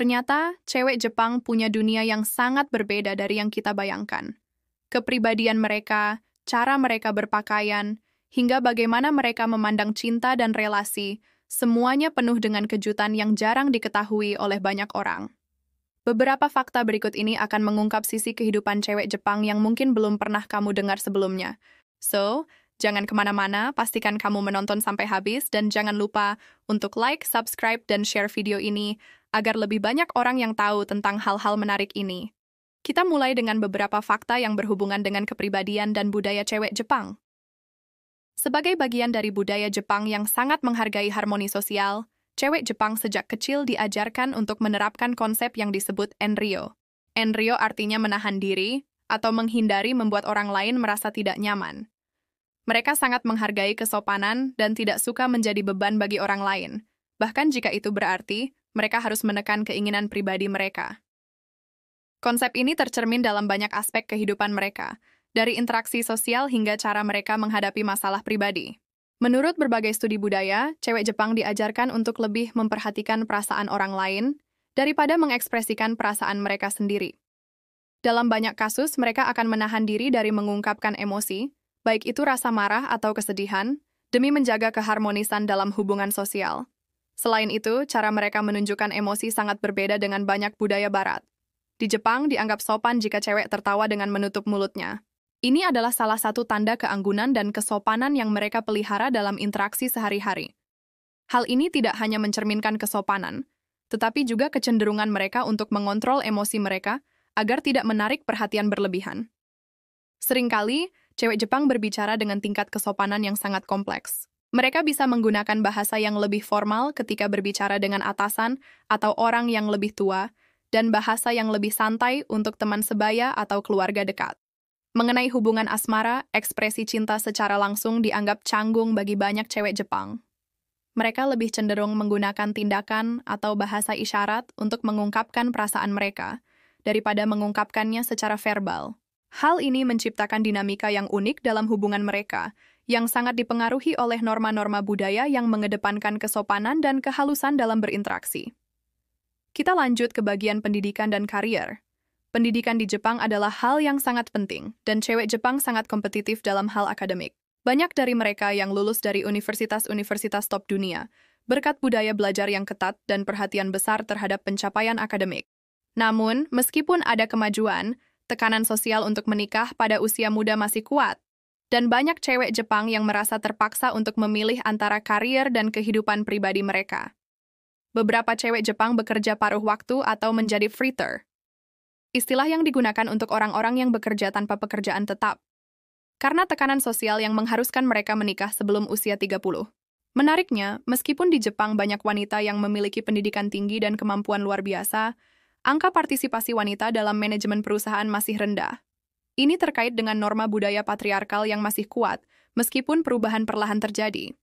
Ternyata, cewek Jepang punya dunia yang sangat berbeda dari yang kita bayangkan. Kepribadian mereka, cara mereka berpakaian, hingga bagaimana mereka memandang cinta dan relasi, semuanya penuh dengan kejutan yang jarang diketahui oleh banyak orang. Beberapa fakta berikut ini akan mengungkap sisi kehidupan cewek Jepang yang mungkin belum pernah kamu dengar sebelumnya. So, jangan kemana-mana, pastikan kamu menonton sampai habis, dan jangan lupa untuk like, subscribe, dan share video ini agar lebih banyak orang yang tahu tentang hal-hal menarik ini. Kita mulai dengan beberapa fakta yang berhubungan dengan kepribadian dan budaya cewek Jepang. Sebagai bagian dari budaya Jepang yang sangat menghargai harmoni sosial, cewek Jepang sejak kecil diajarkan untuk menerapkan konsep yang disebut enryo. Enryo artinya menahan diri atau menghindari membuat orang lain merasa tidak nyaman. Mereka sangat menghargai kesopanan dan tidak suka menjadi beban bagi orang lain, bahkan jika itu berarti mereka harus menekan keinginan pribadi mereka. Konsep ini tercermin dalam banyak aspek kehidupan mereka, dari interaksi sosial hingga cara mereka menghadapi masalah pribadi. Menurut berbagai studi budaya, cewek Jepang diajarkan untuk lebih memperhatikan perasaan orang lain daripada mengekspresikan perasaan mereka sendiri. Dalam banyak kasus, mereka akan menahan diri dari mengungkapkan emosi, baik itu rasa marah atau kesedihan, demi menjaga keharmonisan dalam hubungan sosial. Selain itu, cara mereka menunjukkan emosi sangat berbeda dengan banyak budaya barat. Di Jepang, dianggap sopan jika cewek tertawa dengan menutup mulutnya. Ini adalah salah satu tanda keanggunan dan kesopanan yang mereka pelihara dalam interaksi sehari-hari. Hal ini tidak hanya mencerminkan kesopanan, tetapi juga kecenderungan mereka untuk mengontrol emosi mereka agar tidak menarik perhatian berlebihan. Seringkali, cewek Jepang berbicara dengan tingkat kesopanan yang sangat kompleks. Mereka bisa menggunakan bahasa yang lebih formal ketika berbicara dengan atasan atau orang yang lebih tua, dan bahasa yang lebih santai untuk teman sebaya atau keluarga dekat. Mengenai hubungan asmara, ekspresi cinta secara langsung dianggap canggung bagi banyak cewek Jepang. Mereka lebih cenderung menggunakan tindakan atau bahasa isyarat untuk mengungkapkan perasaan mereka, daripada mengungkapkannya secara verbal. Hal ini menciptakan dinamika yang unik dalam hubungan mereka, yang sangat dipengaruhi oleh norma-norma budaya yang mengedepankan kesopanan dan kehalusan dalam berinteraksi. Kita lanjut ke bagian pendidikan dan karier. Pendidikan di Jepang adalah hal yang sangat penting, dan cewek Jepang sangat kompetitif dalam hal akademik. Banyak dari mereka yang lulus dari universitas-universitas top dunia, berkat budaya belajar yang ketat dan perhatian besar terhadap pencapaian akademik. Namun, meskipun ada kemajuan, tekanan sosial untuk menikah pada usia muda masih kuat, dan banyak cewek Jepang yang merasa terpaksa untuk memilih antara karier dan kehidupan pribadi mereka. Beberapa cewek Jepang bekerja paruh waktu atau menjadi freeter, istilah yang digunakan untuk orang-orang yang bekerja tanpa pekerjaan tetap, karena tekanan sosial yang mengharuskan mereka menikah sebelum usia 30. Menariknya, meskipun di Jepang banyak wanita yang memiliki pendidikan tinggi dan kemampuan luar biasa, angka partisipasi wanita dalam manajemen perusahaan masih rendah. Ini terkait dengan norma budaya patriarkal yang masih kuat, meskipun perubahan perlahan terjadi.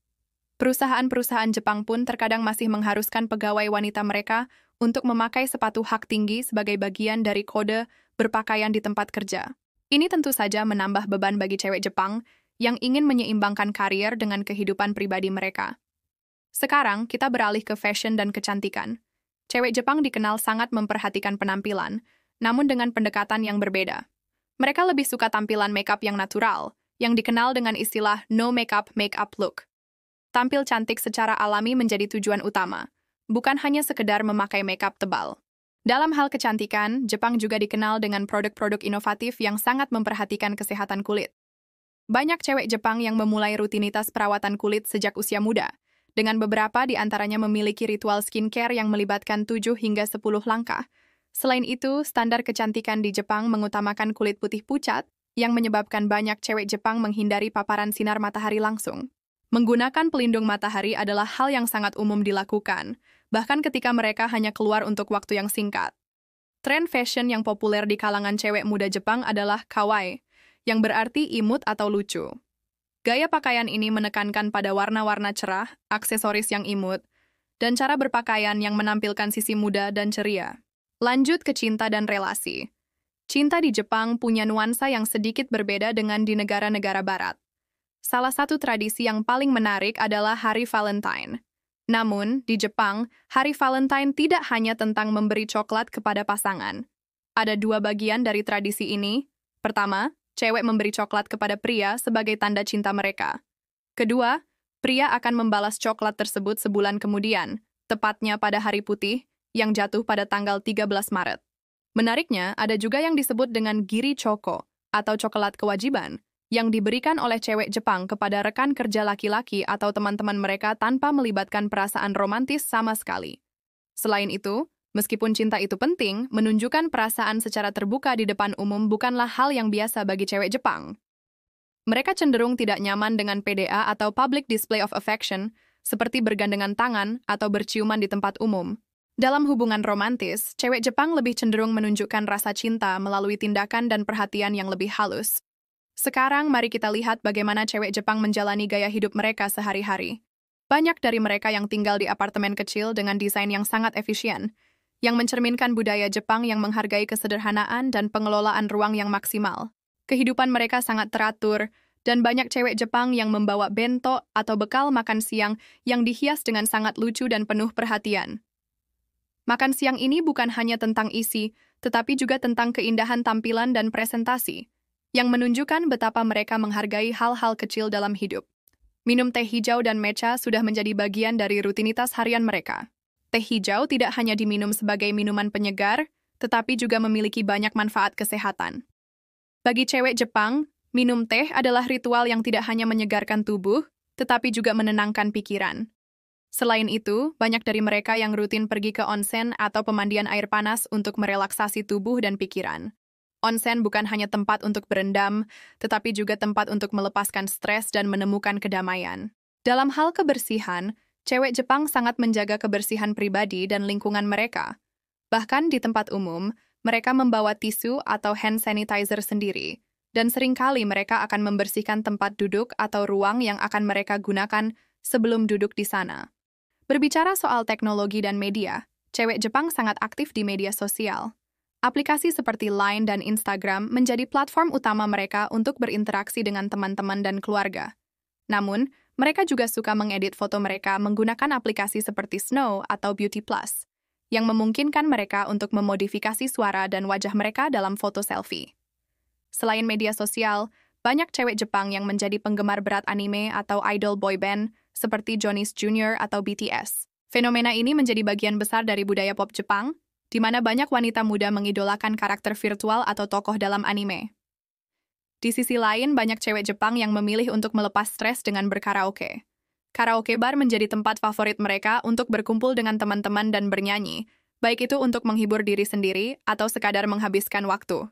Perusahaan-perusahaan Jepang pun terkadang masih mengharuskan pegawai wanita mereka untuk memakai sepatu hak tinggi sebagai bagian dari kode berpakaian di tempat kerja. Ini tentu saja menambah beban bagi cewek Jepang yang ingin menyeimbangkan karier dengan kehidupan pribadi mereka. Sekarang, kita beralih ke fashion dan kecantikan. Cewek Jepang dikenal sangat memperhatikan penampilan, namun dengan pendekatan yang berbeda. Mereka lebih suka tampilan makeup yang natural, yang dikenal dengan istilah no makeup look. Tampil cantik secara alami menjadi tujuan utama, bukan hanya sekedar memakai makeup tebal. Dalam hal kecantikan, Jepang juga dikenal dengan produk-produk inovatif yang sangat memperhatikan kesehatan kulit. Banyak cewek Jepang yang memulai rutinitas perawatan kulit sejak usia muda, dengan beberapa di antaranya memiliki ritual skincare yang melibatkan 7 hingga 10 langkah. Selain itu, standar kecantikan di Jepang mengutamakan kulit putih pucat, yang menyebabkan banyak cewek Jepang menghindari paparan sinar matahari langsung. Menggunakan pelindung matahari adalah hal yang sangat umum dilakukan, bahkan ketika mereka hanya keluar untuk waktu yang singkat. Tren fashion yang populer di kalangan cewek muda Jepang adalah kawaii, yang berarti imut atau lucu. Gaya pakaian ini menekankan pada warna-warna cerah, aksesoris yang imut, dan cara berpakaian yang menampilkan sisi muda dan ceria. Lanjut ke cinta dan relasi. Cinta di Jepang punya nuansa yang sedikit berbeda dengan di negara-negara barat. Salah satu tradisi yang paling menarik adalah Hari Valentine. Namun, di Jepang, Hari Valentine tidak hanya tentang memberi coklat kepada pasangan. Ada dua bagian dari tradisi ini. Pertama, cewek memberi coklat kepada pria sebagai tanda cinta mereka. Kedua, pria akan membalas coklat tersebut sebulan kemudian, tepatnya pada Hari Putih, yang jatuh pada tanggal 13 Maret. Menariknya, ada juga yang disebut dengan giri choko, atau coklat kewajiban, yang diberikan oleh cewek Jepang kepada rekan kerja laki-laki atau teman-teman mereka tanpa melibatkan perasaan romantis sama sekali. Selain itu, meskipun cinta itu penting, menunjukkan perasaan secara terbuka di depan umum bukanlah hal yang biasa bagi cewek Jepang. Mereka cenderung tidak nyaman dengan PDA atau public display of affection, seperti bergandengan tangan atau berciuman di tempat umum. Dalam hubungan romantis, cewek Jepang lebih cenderung menunjukkan rasa cinta melalui tindakan dan perhatian yang lebih halus. Sekarang mari kita lihat bagaimana cewek Jepang menjalani gaya hidup mereka sehari-hari. Banyak dari mereka yang tinggal di apartemen kecil dengan desain yang sangat efisien, yang mencerminkan budaya Jepang yang menghargai kesederhanaan dan pengelolaan ruang yang maksimal. Kehidupan mereka sangat teratur, dan banyak cewek Jepang yang membawa bento atau bekal makan siang yang dihias dengan sangat lucu dan penuh perhatian. Makan siang ini bukan hanya tentang isi, tetapi juga tentang keindahan tampilan dan presentasi, yang menunjukkan betapa mereka menghargai hal-hal kecil dalam hidup. Minum teh hijau dan matcha sudah menjadi bagian dari rutinitas harian mereka. Teh hijau tidak hanya diminum sebagai minuman penyegar, tetapi juga memiliki banyak manfaat kesehatan. Bagi cewek Jepang, minum teh adalah ritual yang tidak hanya menyegarkan tubuh, tetapi juga menenangkan pikiran. Selain itu, banyak dari mereka yang rutin pergi ke onsen atau pemandian air panas untuk merelaksasi tubuh dan pikiran. Onsen bukan hanya tempat untuk berendam, tetapi juga tempat untuk melepaskan stres dan menemukan kedamaian. Dalam hal kebersihan, cewek Jepang sangat menjaga kebersihan pribadi dan lingkungan mereka. Bahkan di tempat umum, mereka membawa tisu atau hand sanitizer sendiri, dan seringkali mereka akan membersihkan tempat duduk atau ruang yang akan mereka gunakan sebelum duduk di sana. Berbicara soal teknologi dan media, cewek Jepang sangat aktif di media sosial. Aplikasi seperti Line dan Instagram menjadi platform utama mereka untuk berinteraksi dengan teman-teman dan keluarga. Namun, mereka juga suka mengedit foto mereka menggunakan aplikasi seperti Snow atau Beauty Plus, yang memungkinkan mereka untuk memodifikasi suara dan wajah mereka dalam foto selfie. Selain media sosial, banyak cewek Jepang yang menjadi penggemar berat anime atau idol boy band, seperti Jonas Jr. atau BTS. Fenomena ini menjadi bagian besar dari budaya pop Jepang, di mana banyak wanita muda mengidolakan karakter virtual atau tokoh dalam anime. Di sisi lain, banyak cewek Jepang yang memilih untuk melepas stres dengan berkaraoke. Karaoke bar menjadi tempat favorit mereka untuk berkumpul dengan teman-teman dan bernyanyi, baik itu untuk menghibur diri sendiri atau sekadar menghabiskan waktu.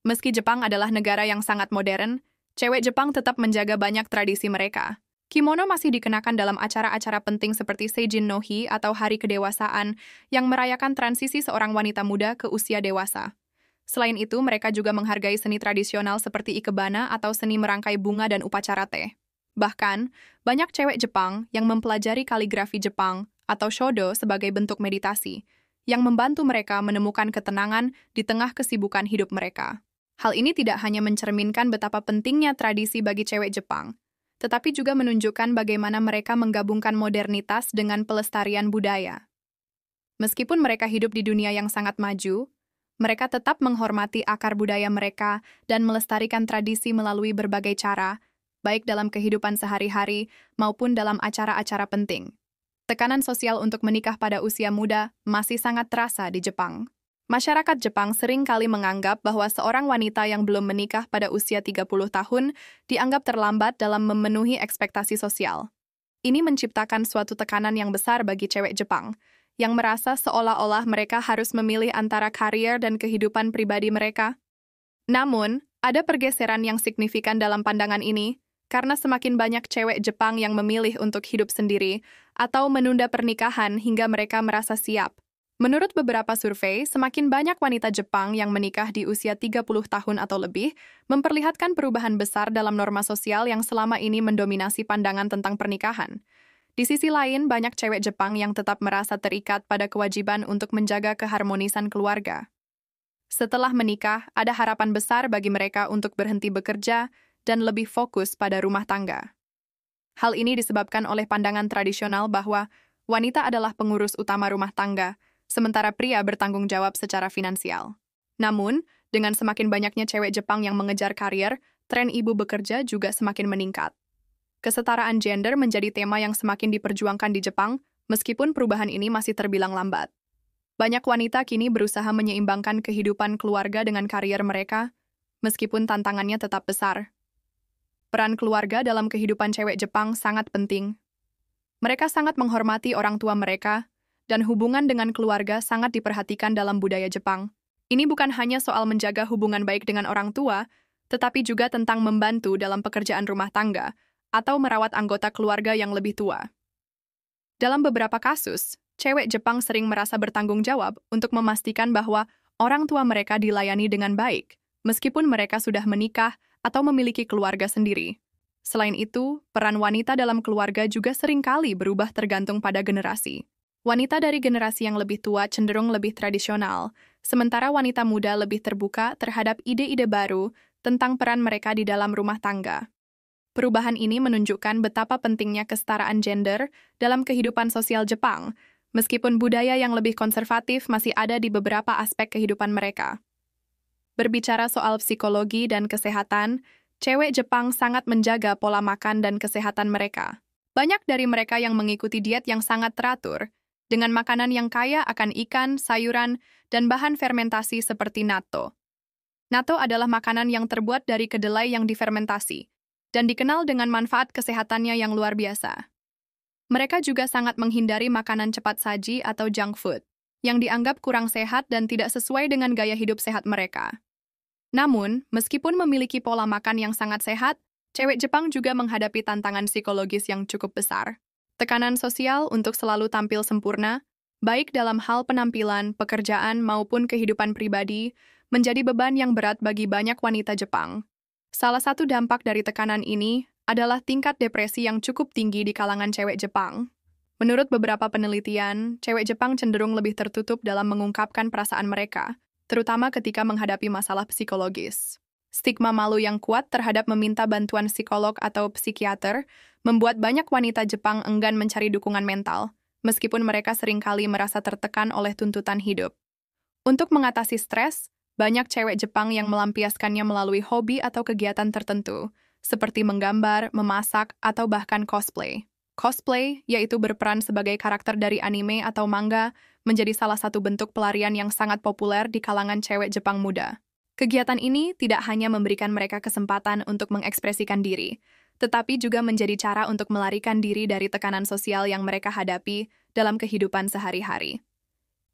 Meski Jepang adalah negara yang sangat modern, cewek Jepang tetap menjaga banyak tradisi mereka. Kimono masih dikenakan dalam acara-acara penting seperti Seijin no Hi atau Hari Kedewasaan yang merayakan transisi seorang wanita muda ke usia dewasa. Selain itu, mereka juga menghargai seni tradisional seperti ikebana atau seni merangkai bunga dan upacara teh. Bahkan, banyak cewek Jepang yang mempelajari kaligrafi Jepang atau shodo sebagai bentuk meditasi, yang membantu mereka menemukan ketenangan di tengah kesibukan hidup mereka. Hal ini tidak hanya mencerminkan betapa pentingnya tradisi bagi cewek Jepang, tetapi juga menunjukkan bagaimana mereka menggabungkan modernitas dengan pelestarian budaya. Meskipun mereka hidup di dunia yang sangat maju, mereka tetap menghormati akar budaya mereka dan melestarikan tradisi melalui berbagai cara, baik dalam kehidupan sehari-hari maupun dalam acara-acara penting. Tekanan sosial untuk menikah pada usia muda masih sangat terasa di Jepang. Masyarakat Jepang sering kali menganggap bahwa seorang wanita yang belum menikah pada usia 30 tahun dianggap terlambat dalam memenuhi ekspektasi sosial. Ini menciptakan suatu tekanan yang besar bagi cewek Jepang, yang merasa seolah-olah mereka harus memilih antara karier dan kehidupan pribadi mereka. Namun, ada pergeseran yang signifikan dalam pandangan ini, karena semakin banyak cewek Jepang yang memilih untuk hidup sendiri atau menunda pernikahan hingga mereka merasa siap. Menurut beberapa survei, semakin banyak wanita Jepang yang menikah di usia 30 tahun atau lebih memperlihatkan perubahan besar dalam norma sosial yang selama ini mendominasi pandangan tentang pernikahan. Di sisi lain, banyak cewek Jepang yang tetap merasa terikat pada kewajiban untuk menjaga keharmonisan keluarga. Setelah menikah, ada harapan besar bagi mereka untuk berhenti bekerja dan lebih fokus pada rumah tangga. Hal ini disebabkan oleh pandangan tradisional bahwa wanita adalah pengurus utama rumah tangga, sementara pria bertanggung jawab secara finansial. Namun, dengan semakin banyaknya cewek Jepang yang mengejar karir, tren ibu bekerja juga semakin meningkat. Kesetaraan gender menjadi tema yang semakin diperjuangkan di Jepang, meskipun perubahan ini masih terbilang lambat. Banyak wanita kini berusaha menyeimbangkan kehidupan keluarga dengan karier mereka, meskipun tantangannya tetap besar. Peran keluarga dalam kehidupan cewek Jepang sangat penting. Mereka sangat menghormati orang tua mereka, dan hubungan dengan keluarga sangat diperhatikan dalam budaya Jepang. Ini bukan hanya soal menjaga hubungan baik dengan orang tua, tetapi juga tentang membantu dalam pekerjaan rumah tangga atau merawat anggota keluarga yang lebih tua. Dalam beberapa kasus, cewek Jepang sering merasa bertanggung jawab untuk memastikan bahwa orang tua mereka dilayani dengan baik, meskipun mereka sudah menikah atau memiliki keluarga sendiri. Selain itu, peran wanita dalam keluarga juga seringkali berubah tergantung pada generasi. Wanita dari generasi yang lebih tua cenderung lebih tradisional, sementara wanita muda lebih terbuka terhadap ide-ide baru tentang peran mereka di dalam rumah tangga. Perubahan ini menunjukkan betapa pentingnya kesetaraan gender dalam kehidupan sosial Jepang, meskipun budaya yang lebih konservatif masih ada di beberapa aspek kehidupan mereka. Berbicara soal psikologi dan kesehatan, cewek Jepang sangat menjaga pola makan dan kesehatan mereka. Banyak dari mereka yang mengikuti diet yang sangat teratur, dengan makanan yang kaya akan ikan, sayuran, dan bahan fermentasi seperti natto. Natto adalah makanan yang terbuat dari kedelai yang difermentasi, dan dikenal dengan manfaat kesehatannya yang luar biasa. Mereka juga sangat menghindari makanan cepat saji atau junk food, yang dianggap kurang sehat dan tidak sesuai dengan gaya hidup sehat mereka. Namun, meskipun memiliki pola makan yang sangat sehat, cewek Jepang juga menghadapi tantangan psikologis yang cukup besar. Tekanan sosial untuk selalu tampil sempurna, baik dalam hal penampilan, pekerjaan, maupun kehidupan pribadi, menjadi beban yang berat bagi banyak wanita Jepang. Salah satu dampak dari tekanan ini adalah tingkat depresi yang cukup tinggi di kalangan cewek Jepang. Menurut beberapa penelitian, cewek Jepang cenderung lebih tertutup dalam mengungkapkan perasaan mereka, terutama ketika menghadapi masalah psikologis. Stigma malu yang kuat terhadap meminta bantuan psikolog atau psikiater membuat banyak wanita Jepang enggan mencari dukungan mental, meskipun mereka seringkali merasa tertekan oleh tuntutan hidup. Untuk mengatasi stres, banyak cewek Jepang yang melampiaskannya melalui hobi atau kegiatan tertentu, seperti menggambar, memasak, atau bahkan cosplay. Cosplay, yaitu berperan sebagai karakter dari anime atau manga, menjadi salah satu bentuk pelarian yang sangat populer di kalangan cewek Jepang muda. Kegiatan ini tidak hanya memberikan mereka kesempatan untuk mengekspresikan diri, tetapi juga menjadi cara untuk melarikan diri dari tekanan sosial yang mereka hadapi dalam kehidupan sehari-hari.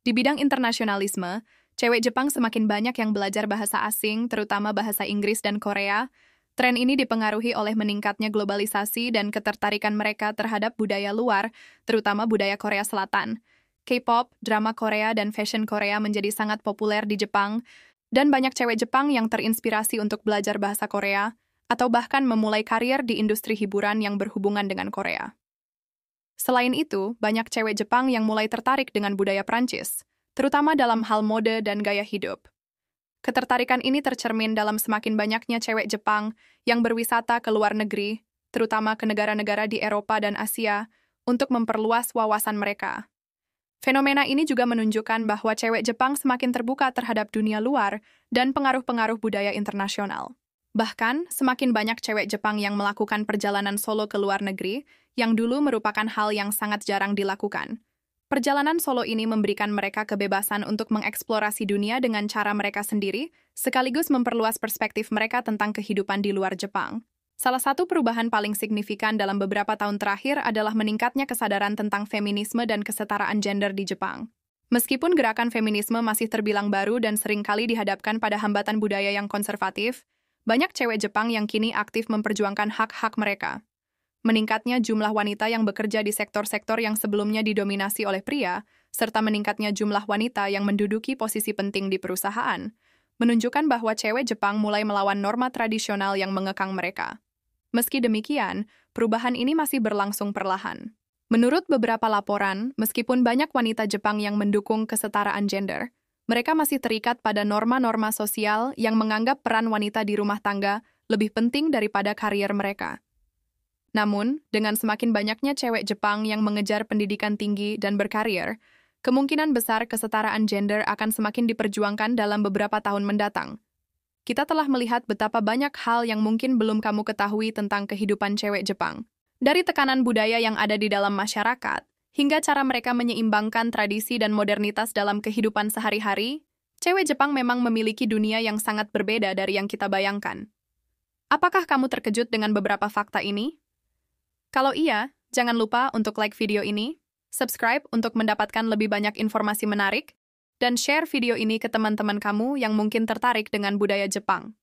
Di bidang internasionalisme, cewek Jepang semakin banyak yang belajar bahasa asing, terutama bahasa Inggris dan Korea. Tren ini dipengaruhi oleh meningkatnya globalisasi dan ketertarikan mereka terhadap budaya luar, terutama budaya Korea Selatan. K-pop, drama Korea, dan fashion Korea menjadi sangat populer di Jepang, dan banyak cewek Jepang yang terinspirasi untuk belajar bahasa Korea, atau bahkan memulai karier di industri hiburan yang berhubungan dengan Korea. Selain itu, banyak cewek Jepang yang mulai tertarik dengan budaya Prancis, terutama dalam hal mode dan gaya hidup. Ketertarikan ini tercermin dalam semakin banyaknya cewek Jepang yang berwisata ke luar negeri, terutama ke negara-negara di Eropa dan Asia, untuk memperluas wawasan mereka. Fenomena ini juga menunjukkan bahwa cewek Jepang semakin terbuka terhadap dunia luar dan pengaruh-pengaruh budaya internasional. Bahkan, semakin banyak cewek Jepang yang melakukan perjalanan solo ke luar negeri, yang dulu merupakan hal yang sangat jarang dilakukan. Perjalanan solo ini memberikan mereka kebebasan untuk mengeksplorasi dunia dengan cara mereka sendiri, sekaligus memperluas perspektif mereka tentang kehidupan di luar Jepang. Salah satu perubahan paling signifikan dalam beberapa tahun terakhir adalah meningkatnya kesadaran tentang feminisme dan kesetaraan gender di Jepang. Meskipun gerakan feminisme masih terbilang baru dan seringkali dihadapkan pada hambatan budaya yang konservatif, banyak cewek Jepang yang kini aktif memperjuangkan hak-hak mereka. Meningkatnya jumlah wanita yang bekerja di sektor-sektor yang sebelumnya didominasi oleh pria, serta meningkatnya jumlah wanita yang menduduki posisi penting di perusahaan, menunjukkan bahwa cewek Jepang mulai melawan norma tradisional yang mengekang mereka. Meski demikian, perubahan ini masih berlangsung perlahan. Menurut beberapa laporan, meskipun banyak wanita Jepang yang mendukung kesetaraan gender, mereka masih terikat pada norma-norma sosial yang menganggap peran wanita di rumah tangga lebih penting daripada karier mereka. Namun, dengan semakin banyaknya cewek Jepang yang mengejar pendidikan tinggi dan berkarir, kemungkinan besar kesetaraan gender akan semakin diperjuangkan dalam beberapa tahun mendatang. Kita telah melihat betapa banyak hal yang mungkin belum kamu ketahui tentang kehidupan cewek Jepang. Dari tekanan budaya yang ada di dalam masyarakat, hingga cara mereka menyeimbangkan tradisi dan modernitas dalam kehidupan sehari-hari, cewek Jepang memang memiliki dunia yang sangat berbeda dari yang kita bayangkan. Apakah kamu terkejut dengan beberapa fakta ini? Kalau iya, jangan lupa untuk like video ini, subscribe untuk mendapatkan lebih banyak informasi menarik, dan share video ini ke teman-teman kamu yang mungkin tertarik dengan budaya Jepang.